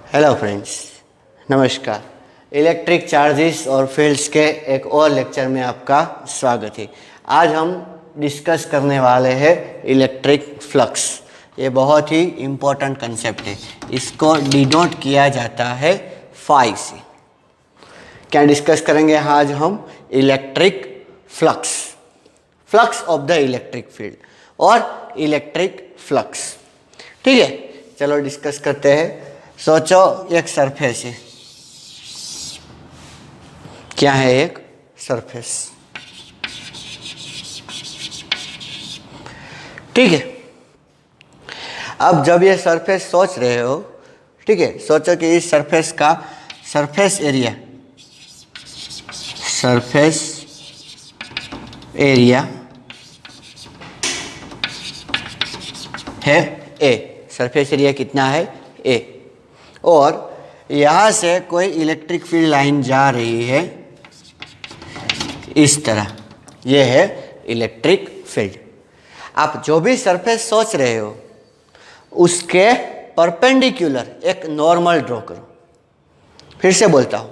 Hello friends, नमस्कार। Electric charges और fields के एक और लेक्चर में आपका स्वागत है। आज हम डिस्कस करने वाले हैं इलेक्ट्रिक फ्लक्स। ये बहुत ही इम्पोर्टेंट कंसेप्ट है। इसको डिनोट किया जाता है फाई से। क्या डिस्कस करेंगे आज हम? Electric flux, flux of the electric field और इलेक्ट्रिक फ्लक्स। ठीक है, चलो डिस्कस करते हैं। सोचो एक सरफेस है। क्या है? एक सरफेस। ठीक है, अब जब ये सरफेस सोच रहे हो, ठीक है, सोचो कि इस सरफेस का सरफेस एरिया है ए। सरफेस एरिया कितना है? ए। और यहाँ से कोई इलेक्ट्रिक फील्ड लाइन जा रही है इस तरह। ये है इलेक्ट्रिक फील्ड। आप जो भी सरफेस सोच रहे हो उसके परपेंडिकुलर एक नॉर्मल ड्रॉ करो। फिर से बोलता हूँ,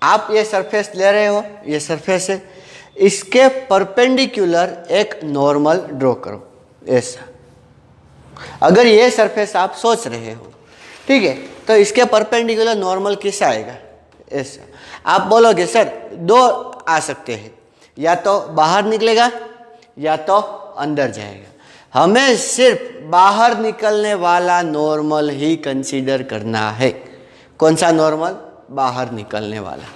आप ये सरफेस ले रहे हो, ये सरफेस है, इसके परपेंडिकुलर एक नॉर्मल ड्रॉ करो ऐसा। अगर ये सरफेस आप सोच रहे हो, ठीक है, तो इसके परपेंडिकुलर नॉर्मल किस आएगा? ऐसा। आप बोलोगे सर दो आ सकते हैं, या तो बाहर निकलेगा या तो अंदर जाएगा। हमें सिर्फ बाहर निकलने वाला नॉर्मल ही कंसीडर करना है। कौन सा नॉर्मल? बाहर निकलने वाला।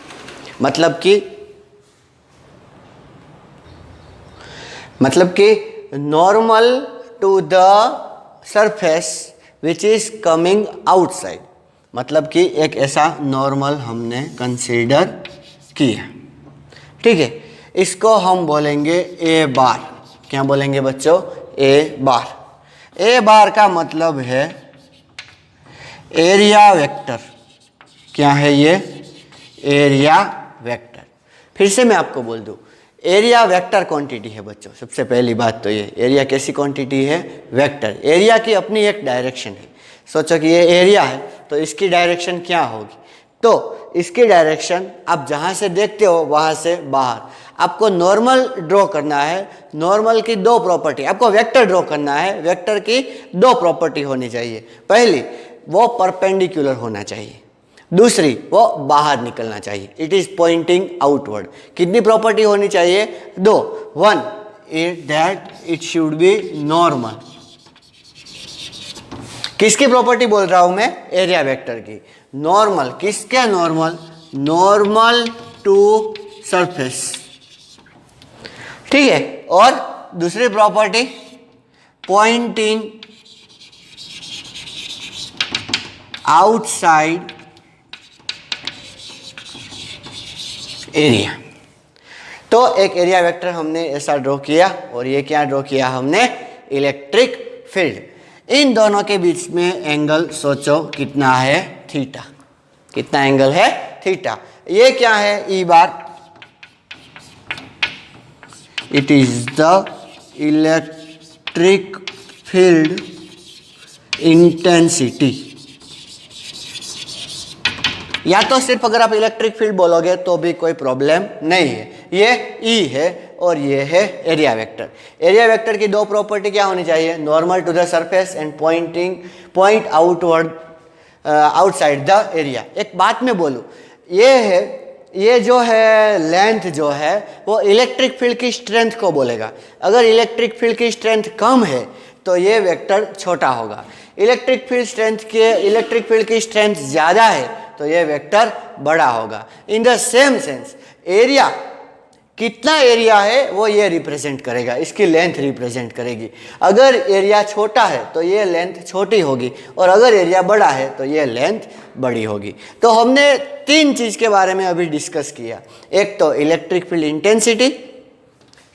मतलब कि normal to the surface which is coming outside. मतलब कि एक ऐसा नॉर्मल हमने कंसीडर किया। ठीक है, इसको हम बोलेंगे ए बार। क्या बोलेंगे बच्चों? ए बार। ए बार का मतलब है एरिया वेक्टर। क्या है ये? Area vector. फिर से मैं आपको बोल दूं, एरिया वेक्टर क्वांटिटी है बच्चों। सबसे पहली बात तो ये, एरिया कैसी क्वांटिटी है? वेक्टर। एरिया की अपनी एक डायरेक्शन है। सोचो कि ये एरिया है तो इसकी डायरेक्शन क्या होगी? तो इसकी डायरेक्शन आप जहाँ से देखते हो वहाँ से बाहर। आपको नॉर्मल ड्रॉ करना है। नॉर्मल की दो प्रॉपर्टी, आपको वेक्टर ड्रॉ करना है। वेक्टर की दो प्रॉपर्टी होनी चाहिए। पहली, वो परपेंडिकुलर होना चाहिए। दूसरी, वो बाहर निकलना चाहिए। It is pointing outward. कितनी प्रॉपर्टी होनी चाहिए? दो। One is that it should be normal. किसकी प्रॉपर्टी बोल रहा हूं मैं? एरिया वेक्टर की। नॉर्मल किसके? Normal, normal to surface. ठीक है, और दूसरी प्रॉपर्टी पॉइंटिंग आउटसाइड एरिया। तो एक एरिया वेक्टर हमने ऐसा ड्रॉ किया, और ये क्या ड्रॉ किया हमने? Electric field. इन दोनों के बीच में एंगल सोचो कितना है? थीटा। कितना एंगल है? थीटा। ये क्या है? E bar. It is the electric field intensity. या तो सिर्फ अगर आप इलेक्ट्रिक फील्ड बोलोगे तो भी कोई प्रॉब्लम नहीं है। ये ई है और ये है एरिया वेक्टर। एरिया वेक्टर की दो प्रॉपर्टी क्या होनी चाहिए? Normal to the surface and point outward outside the area. एक बात मैं बोलूँ, ये जो है लेंथ जो है वो इलेक्ट्रिक फील्ड की स्ट्रेंथ को बोलेगा। अगर इलेक्ट्रिक फील्ड की स्ट्रेंथ कम है तो ये वेक्टर छोटा होगा। इलेक्ट्रिक फील्ड की स्ट्रेंथ ज़्यादा है तो ये वेक्टर बड़ा होगा। In the same sense area, कितना एरिया है वो ये रिप्रेजेंट करेगा, इसकी लेंथ रिप्रेजेंट करेगी। अगर एरिया छोटा है तो ये लेंथ छोटी होगी, और अगर एरिया बड़ा है तो ये लेंथ बड़ी होगी। तो हमने तीन चीज़ के बारे में अभी डिस्कस किया। एक तो इलेक्ट्रिक फील्ड इंटेंसिटी।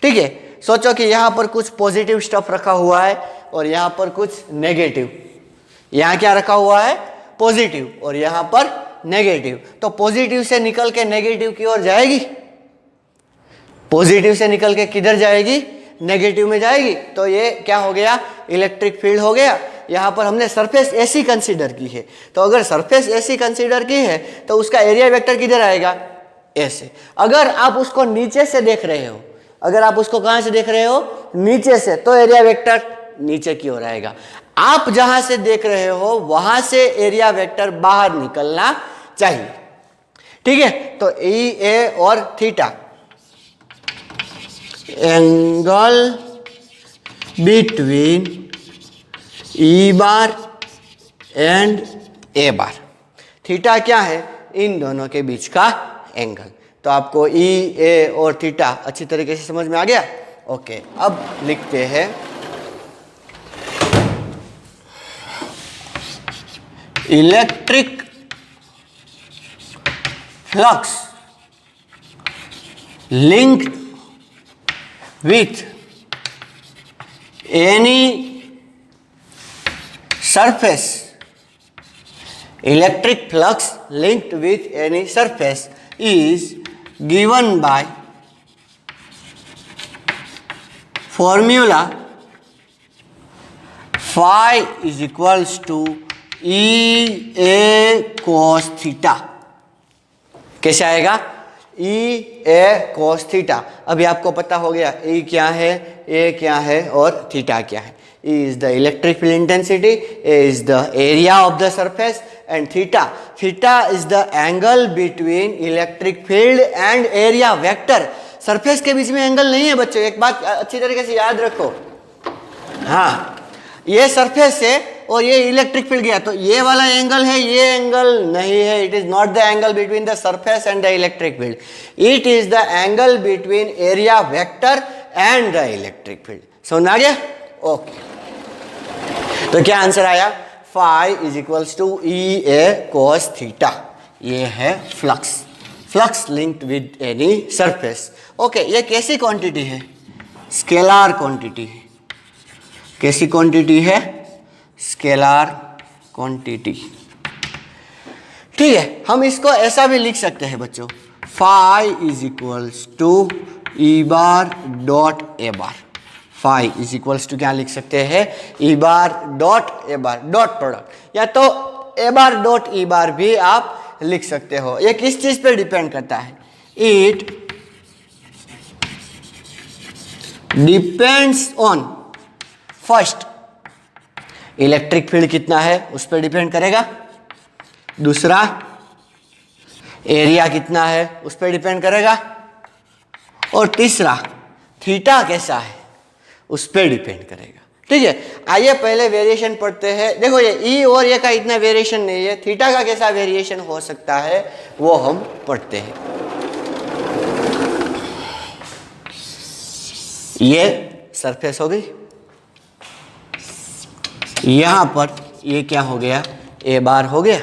ठीक है, सोचो कि यहाँ पर कुछ पॉजिटिव स्टफ रखा हुआ है और यहाँ पर कुछ नेगेटिव। यहाँ क्या रखा हुआ है? पॉजिटिव, और यहाँ पर नेगेटिव। तो पॉजिटिव से निकल के नेगेटिव की ओर जाएगी। पॉजिटिव से निकल के किधर जाएगी? नेगेटिव में जाएगी। तो ये क्या हो गया? इलेक्ट्रिक फील्ड हो गया। यहाँ पर हमने सरफेस ऐसी कंसीडर की है, तो अगर सरफेस ऐसी कंसीडर की है तो उसका एरिया वेक्टर किधर आएगा, ऐसे। अगर आप उसको नीचे से देख रहे हो, अगर आप उसको कहां से देख रहे हो, नीचे से, तो एरिया वेक्टर नीचे की ओर आएगा। आप जहां से देख रहे हो वहां से एरिया वेक्टर बाहर निकलना चाहिए, ठीक है। तो ई ए और theta, angle between E bar and A bar, theta क्या है, इन दोनों के बीच का एंगल। तो आपको ई ए और थीटा अच्छी तरीके से समझ में आ गया। ओके, अब लिखते हैं electric flux linked with any surface, electric flux linked with any surface is given by formula phi is equals to E A cos theta। कैसे आएगा, E A cos थीटा। अभी आपको पता हो गया E क्या है, A क्या है और थीटा क्या है। E is the electric field intensity, A is the area of the surface and theta is the angle between electric field and area vector। Surface के बीच में एंगल नहीं है बच्चों, एक बात अच्छी तरीके से याद रखो। हाँ, ये सरफेस है और ये इलेक्ट्रिक फील्ड गया, तो ये वाला एंगल है, ये एंगल नहीं है। It is not the angle between the surface and the electric field, it is the angle between area vector and the electric field. समझ आ गया? ओके, तो क्या आंसर आया, phi is equals to E A cos theta. ये है flux, flux linked with any surface. Okay, ये कैसी क्वांटिटी है, स्केलार क्वांटिटी है। कैसी क्वांटिटी है, स्केलार क्वांटिटी। ठीक है, हम इसको ऐसा भी लिख सकते हैं बच्चों, phi is equals to E bar dot A bar. Phi is equals to क्या लिख सकते हैं, E bar dot A bar, dot product, या तो ए बार डॉट ई बार भी आप लिख सकते हो। ये किस चीज पे डिपेंड करता है, it depends on first electric field कितना है उस पर डिपेंड करेगा, दूसरा एरिया कितना है उस पर डिपेंड करेगा, और तीसरा थीटा कैसा है उस पर डिपेंड करेगा। ठीक है, आइए पहले वेरिएशन पढ़ते हैं। देखो ये ई और ये का इतना वेरिएशन नहीं है, थीटा का कैसा वेरिएशन हो सकता है वो हम पढ़ते हैं। ये सरफेस हो गई, यहां पर ये क्या हो गया, ए बार हो गया,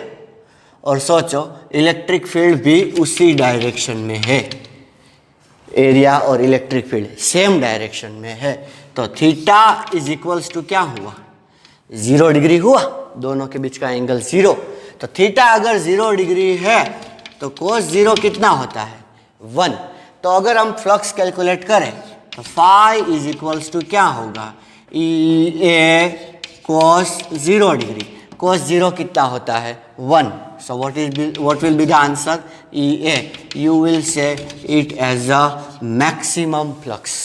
और सोचो इलेक्ट्रिक फील्ड भी उसी डायरेक्शन में है, एरिया और इलेक्ट्रिक फील्ड सेम डायरेक्शन में है, तो थीटा इज इक्वल्स टू क्या हुआ, 0 डिग्री हुआ, दोनों के बीच का एंगल 0। तो थीटा अगर 0 डिग्री है तो कोस 0 कितना होता है, 1। तो अगर हम फ्लक्स कैलकुलेट करें तो फाई इज इक्वल्स टू क्या होगा, ई ए cos 0 डिग्री, cos 0 कितना होता है, 1। so what will be the answer, EA, you will say it as a maximum flux।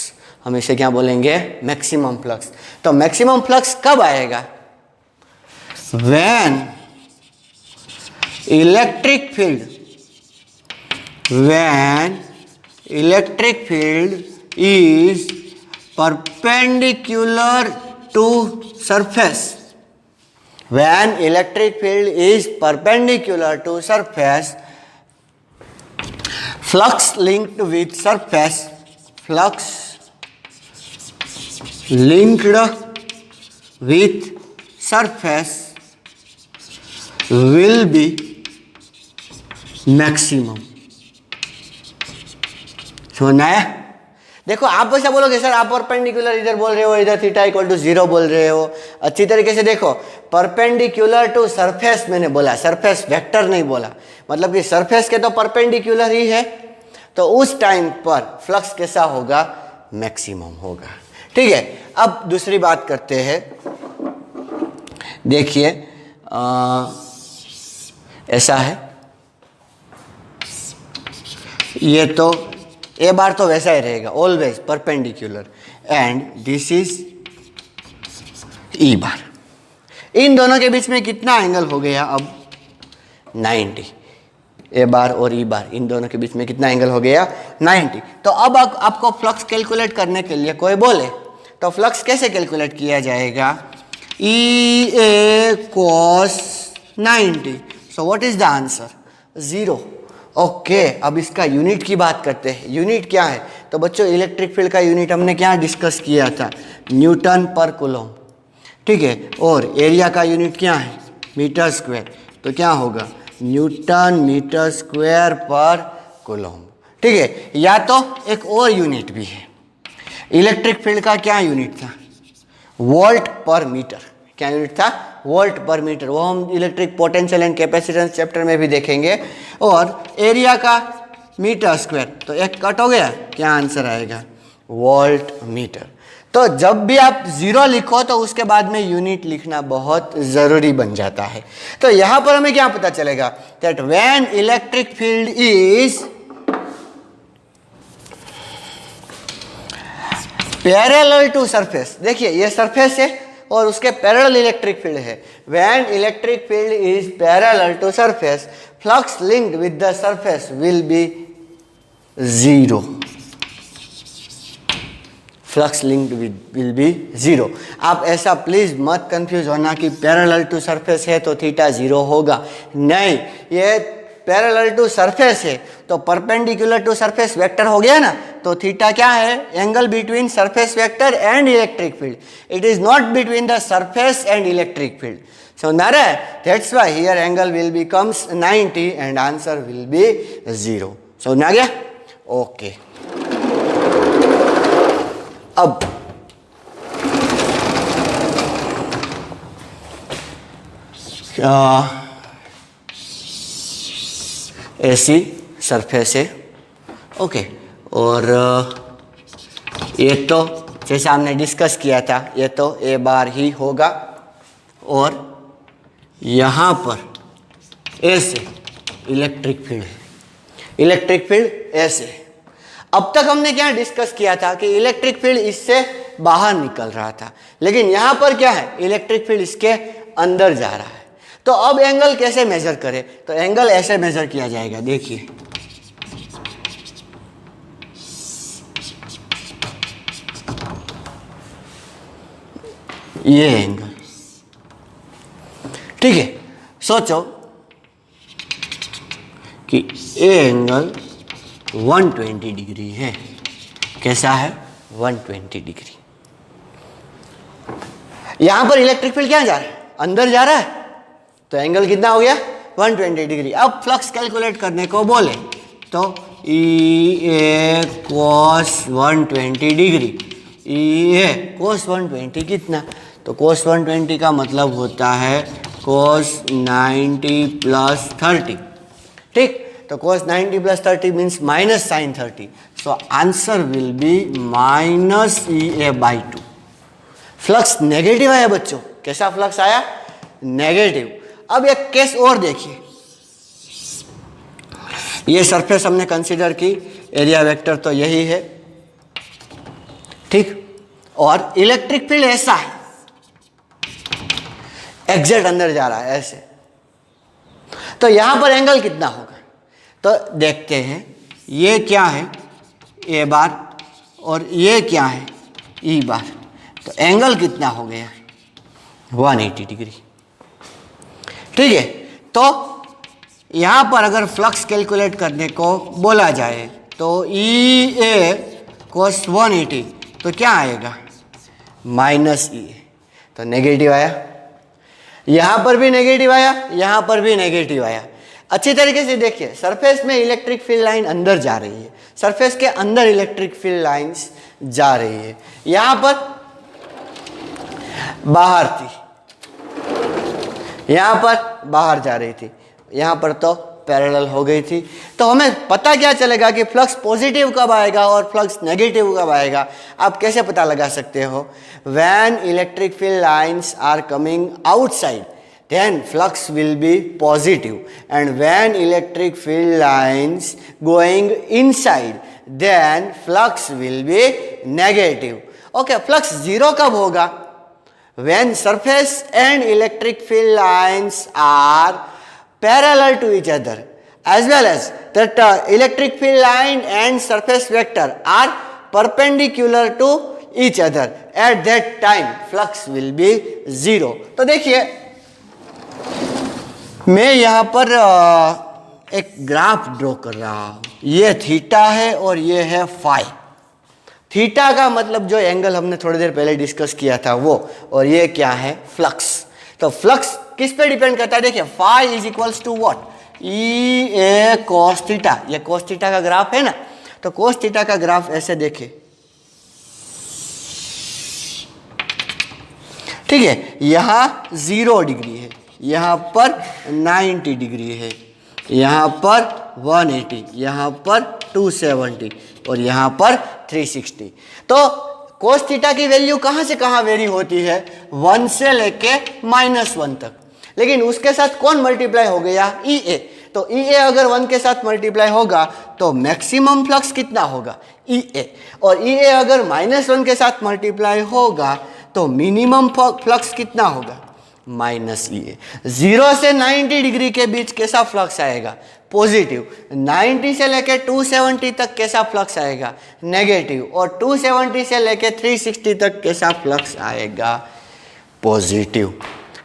हम इसे क्या बोलेंगे, मैक्सिमम फ्लक्स। तो मैक्सिमम फ्लक्स कब आएगा, when electric field is perpendicular to surface, when electric field is perpendicular to surface, flux linked with surface, flux linked with surface will be maximum। समझ आया? देखो आप ऐसा बोलोगे सर आप परपेंडिकुलर इधर बोल रहे हो, इधर थीटा इक्वल टू 0 बोल रहे हो। अच्छी तरीके से देखो, परपेंडिकुलर टू सरफेस मैंने बोला, सरफेस वेक्टर नहीं बोला, मतलब कि सरफेस के तो परपेंडिकुलर ही है, तो उस टाइम पर फ्लक्स कैसा होगा, मैक्सिमम होगा। ठीक है, अब दूसरी बात करते हैं, देखिए ऐसा है, ये तो ए बार तो वैसा ही रहेगा, always perpendicular, and this is E bar. इन दोनों के बीच में कितना एंगल हो गया अब? 90। ए बार और ई बार, इन दोनों के बीच में कितना एंगल हो गया? 90। तो अब आपको फ्लक्स कैलकुलेट करने के लिए कोई बोले तो फ्लक्स कैसे कैलकुलेट किया जाएगा? E A cos 90। So what is the answer? 0। Okay, अब इसका यूनिट की बात करते हैं। यूनिट क्या है? तो बच्चों इलेक्ट्रिक फील्ड का यूनिट हमने क्या डिस्कस किया था? न्यूटन पर कूलम, ठीक है। और एरिया का यूनिट क्या है? Metre square. तो क्या होगा? न्यूटन मीटर स्क्वायर पर कूलम, ठीक है। या तो एक और यूनिट भी है, इलेक्ट्रिक फील्ड का क्या यूनिट था? वोल्ट पर मीटर। क्या यूनिट था? वोल्ट पर मीटर। वो हम electric potential and capacitance chapter में भी देखेंगे। और एरिया का मीटर स्क्वायर, तो एक कट हो गया, क्या आंसर आएगा? Volt meter. तो जब भी आप 0 लिखो तो उसके बाद में यूनिट लिखना बहुत ज़रूरी बन जाता है। तो यहाँ पर हमें क्या पता चलेगा? That when electric field is parallel to surface, देखिए ये सरफेस है और उसके पैरेलल इलेक्ट्रिक फील्ड है। When electric field is parallel to surface, flux linked with the surface will be 0। Flux linked will be 0। आप ऐसा प्लीज मत confuse होना कि पैरेलल टू सरफेस है तो थीटा 0 होगा। नहीं, ये पैरेलल टू सरफेस है तो परपेंडिकुलर टू सरफेस वेक्टर हो गया ना, तो थीटा क्या है? Angle between surface vector and electric field. It is not between the surface and electric field. So Nara, that's why here angle will becomes 90 and answer will be 0. So ना गया? Okay. अब ऐसी surface है, okay. और ये तो जैसे हमने डिस्कस किया था, ये तो ए बार ही होगा और यहाँ पर ऐसे इलेक्ट्रिक फील्ड है, इलेक्ट्रिक फील्ड ऐसे। अब तक हमने क्या डिस्कस किया था कि इलेक्ट्रिक फील्ड इससे बाहर निकल रहा था, लेकिन यहाँ पर क्या है? इलेक्ट्रिक फील्ड इसके अंदर जा रहा है। तो अब एंगल कैसे मेजर करें? तो एंगल ऐसे मेजर किया जाएगा, देखिए ये एंगल, ठीक है। सोचो कि ये एंगल 120 डिग्री है। कैसा है? 120 डिग्री। यहां पर इलेक्ट्रिक फील्ड क्या जा रहा है? अंदर जा रहा है, तो एंगल कितना हो गया? 120 डिग्री। अब फ्लक्स कैलकुलेट करने को बोले तो ई ए cos 120 डिग्री, ई ए cos 120 कितना? तो cos 120 का मतलब होता है cos 90 प्लस 30, ठीक। तो cos 90 plus 30 means minus sine 30। So answer will be minus E A by 2। Flux negative आया बच्चों। कैसा फ्लक्स आया? नेगेटिव। अब एक केस और देखिए, ये सरफेस हमने कंसीडर की, एरिया वेक्टर तो यही है, ठीक। और इलेक्ट्रिक फील्ड ऐसा है, एग्जैक्ट अंदर जा रहा है ऐसे। तो यहां पर एंगल कितना होगा? तो देखते हैं, ये क्या है? ए बार, और ये क्या है? ई बार। तो एंगल कितना हो गया? 180 डिग्री, ठीक है। तो यहां पर अगर फ्लक्स कैलकुलेट करने को बोला जाए तो ई ए cos 180, तो क्या आएगा? माइनस ई ए। तो नेगेटिव आया, यहां पर भी नेगेटिव आया, यहां पर भी नेगेटिव आया। अच्छी तरीके से देखिए, सरफेस में इलेक्ट्रिक फील्ड लाइन अंदर जा रही है, सरफेस के अंदर इलेक्ट्रिक फील्ड लाइंस जा रही है। यहां पर बाहर थी, यहां पर बाहर जा रही थी, यहां पर तो पैरेलल हो गई थी। तो हमें पता क्या चलेगा कि फ्लक्स पॉजिटिव कब आएगा और फ्लक्स नेगेटिव कब आएगा? आप कैसे पता लगा सकते हो? When electric field lines are coming outside then flux will be positive, and when electric field lines going inside then flux will be negative. Okay, flux zero कब होगा? When surface and electric field lines are parallel to each other, as well as that electric field line and surface vector are perpendicular to each other. At that time flux will be zero. तो देखिए मैं यहाँ पर एक graph draw कर रहा हूँ। ये थीटा है और ये है फाई। थीटा का मतलब जो एंगल हमने थोड़ी देर पहले डिस्कस किया था वो, और ये क्या है? फ्लक्स। तो फ्लक्स किस पे डिपेंड करता है? देखिए phi is equals to what? E A cos theta. ये कॉस थीटा का ग्राफ है ना, तो कॉस थीटा का ग्राफ ऐसे देखिए, ठीक है। यहाँ 0 डिग्री है, यहाँ पर 90 डिग्री है, यहाँ पर 180, यहाँ पर 270 और यहाँ पर 360। तो cos थीटा की वैल्यू कहाँ से कहाँ वेरी होती है? 1 से लेके -1 तक। लेकिन उसके साथ कौन मल्टीप्लाई हो गया? ई ए। तो ई ए अगर 1 के साथ मल्टीप्लाई होगा तो मैक्सिमम फ्लक्स कितना होगा? ई ए। और ई ए अगर -1 के साथ मल्टीप्लाई होगा तो मिनिमम फ्लक्स कितना होगा? -E ए। 0 से 90 डिग्री के बीच कैसा फ्लक्स आएगा? पॉजिटिव। 90 से लेके 270 तक कैसा फ्लक्स आएगा? नेगेटिव। और 270 से लेके 360 तक कैसा फ्लक्स आएगा? पॉजिटिव।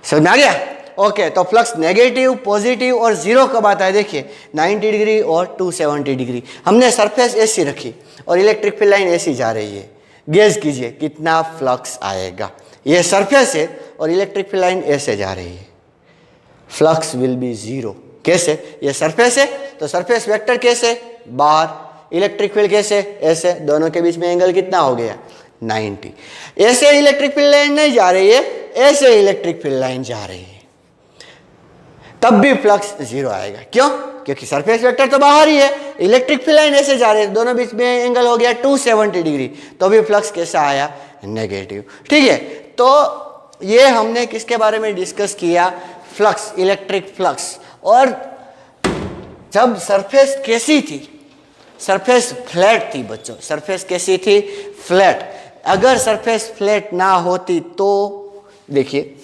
समझ में आ गया? ओके, तो फ्लक्स नेगेटिव, पॉजिटिव और 0 कब आता है? देखिए 90 डिग्री और 270 डिग्री। हमने सरफेस ऐसी रखी और इलेक्ट्रिक फील्ड लाइन ऐसी जा रही है। गेज कीजिए कितना फ्लक्स आएगा। ये सरफेस है और इलेक्ट्रिक फील्ड लाइन ऐसे जा रही है, फ्लक्स विल बी 0। कैसे? ये सरफेस है तो सरफेस वेक्टर कैसे? बाहर। इलेक्ट्रिक फील्ड कैसे? ऐसे। दोनों के बीच में एंगल कितना हो गया? 90। ऐसे इलेक्ट्रिक फील्ड लाइन नहीं जा रही है, ऐसे इलेक्ट्रिक फील्ड लाइन जा रही है, तब भी फ्लक्स 0 आएगा। क्यों? क्योंकि सरफेस वेक्टर तो बाहर ही है, इलेक्ट्रिक फील्ड लाइन ऐसे जा रही है, दोनों बीच में एंगल हो गया 270 डिग्री, तो भी फ्लक्स कैसा आया? नेगेटिव। ठीक है, तो ये हमने किसके बारे में डिस्कस किया? Flux, electric flux. और जब सरफेस कैसी थी? सरफेस फ्लैट थी बच्चों। सरफेस कैसी थी? फ्लैट। अगर सरफेस फ्लैट ना होती तो देखिए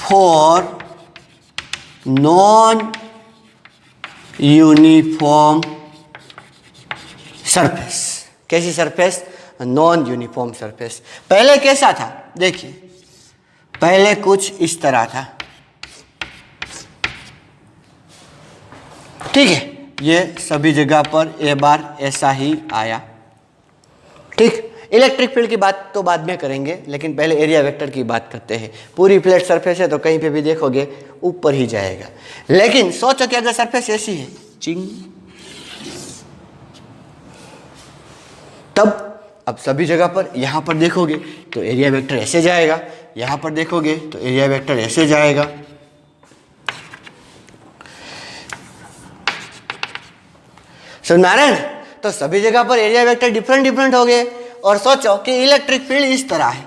for non-uniform सरफेस। कैसी सरफेस? Non uniform surface. पहले कैसा था? देखिए पहले कुछ इस तरह था, ठीक है। ये सभी जगह पर ए बार ऐसा ही आया, ठीक। इलेक्ट्रिक फील्ड की बात तो बाद में करेंगे, लेकिन पहले एरिया वेक्टर की बात करते हैं। पूरी फ्लैट सरफेस है तो कहीं पे भी देखोगे ऊपर ही जाएगा। लेकिन सोचो कि अगर सरफेस ऐसी है, चिंग, तब अब सभी जगह पर यहां पर देखोगे तो एरिया वेक्टर ऐसे जाएगा, यहां पर देखोगे तो एरिया वेक्टर ऐसे जाएगा। समझ में आ रहा है ना? तो सभी जगह पर एरिया वेक्टर डिफरेंट डिफरेंट हो गए। और सोचो कि इलेक्ट्रिक फील्ड इस तरह है,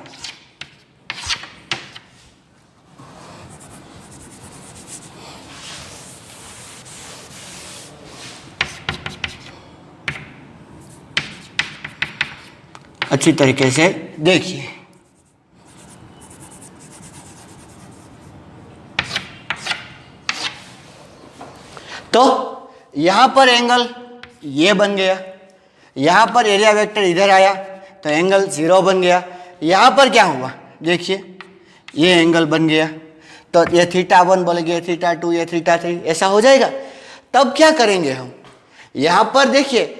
अच्छी तरीके से देखिए। तो यहां पर एंगल ये बन गया, यहां पर एरिया वेक्टर इधर आया तो एंगल 0 बन गया। यहां पर क्या हुआ? देखिए ये एंगल बन गया, तो ये θ1 बोलेंगे, θ2, ये θ3, ऐसा हो जाएगा। तब क्या करेंगे हम? यहां पर देखिए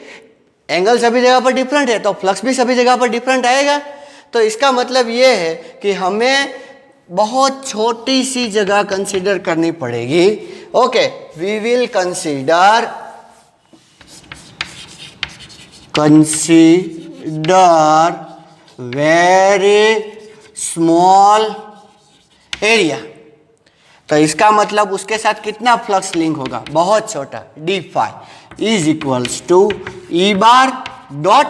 एंगल सभी जगह पर डिफरेंट है तो फ्लक्स भी सभी जगह पर डिफरेंट आएगा। तो इसका मतलब ये है कि हमें बहुत छोटी सी जगह कंसीडर करनी पड़ेगी। Okay, we will consider consider very small area. तो इसका मतलब उसके साथ कितना फ्लक्स लिंक होगा? बहुत छोटा, d phi is equals to E bar dot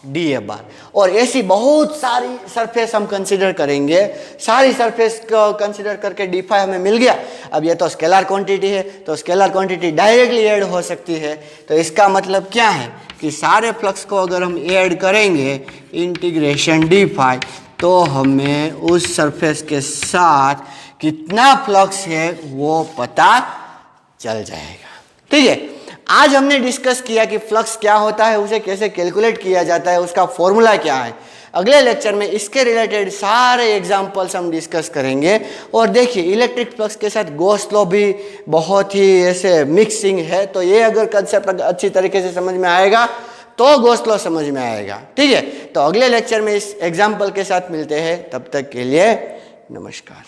d A bar. और ऐसी बहुत सारी सरफेस हम कंसीडर करेंगे, सारी सरफेस को कंसीडर करके डी फाई हमें मिल गया। अब ये तो स्केलर क्वांटिटी है, तो स्केलर क्वांटिटी डायरेक्टली ऐड हो सकती है। तो इसका मतलब क्या है कि सारे फ्लक्स को अगर हम ऐड करेंगे इंटीग्रेशन डी फाई, तो हमें उस सरफेस के साथ कितना फ्लक्स है वो पता चल जाएगा। ठीक है, आज हमने डिस्कस किया कि फ्लक्स क्या होता है, उसे कैसे कैलकुलेट किया जाता है, उसका फॉर्मूला क्या है। अगले लेक्चर में इसके रिलेटेड सारे एग्जांपल्स हम डिस्कस करेंगे। और देखिए, इलेक्ट्रिक फ्लक्स के साथ गॉस लॉ भी बहुत ही ऐसे मिक्सिंग है, तो ये अगर कंसेप्ट अच्छी तरीके से समझ में आएगा तो गॉस लॉ समझ में आएगा। ठीक है, तो अगले लेक्चर में इस एग्जाम्पल के साथ मिलते हैं, तब तक के लिए नमस्कार।